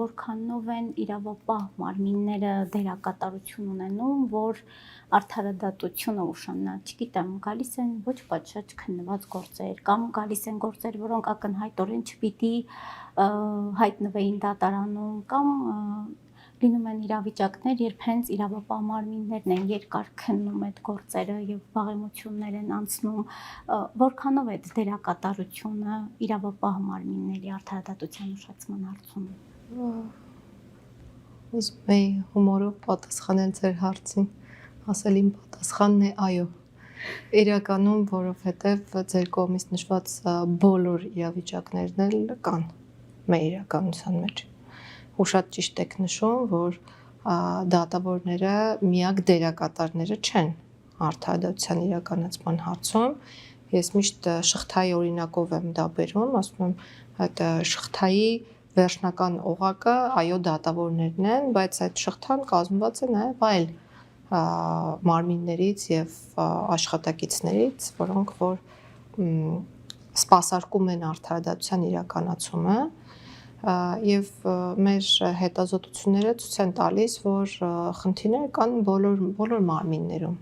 Որքանով են իրավապահ մարմինները դերակատարություն ունենում, որ արդարադատությունը ուշանա, չգիտեմ, գալիս են ոչ պատշաճ քննված գործեր, կամ գալիս են գործեր, որոնք ակնհայտորեն չպիտի հայտնվեին դատարանում, կամ լինում են իրավիճակներ, երբ հենց իրավապահ մարմիններն են երկար քննում այդ գործերը եւ վաղեմություններ են անցնում, որքանով է դերակատարությունը իրավապահ մարմինների արդարադատության ուշացման հարցում։ Ուզում եի հումորով պատասխանել ձեր հարցին, ասել իմ պատասխանն է այո։ Իրականում, որովհետև ձեր կողմից նշված բոլոր իրավիճակներն էլ կան մեր իրականության մեջ։ Ու շատ ճիշտ եք նշում, որ դատավորները միակ դերակատարները չեն արդարադատության իրականացման հարցում։ Ես միշտ շղթայի օրինակով եմ դա բերում, ասում եմ, այդ շղթայի վերջնական օղակը այո դատավորներն են, բայց այդ շղթան կազմված է նաև այլ մարմիններից եւ աշխատակիցներից, որոնք որ սպասարկում են արդարադատության իրականացումը եւ մեր հետազոտությունները ցույց են տալիս, որ խնդիրներ կան բոլոր մարմիններում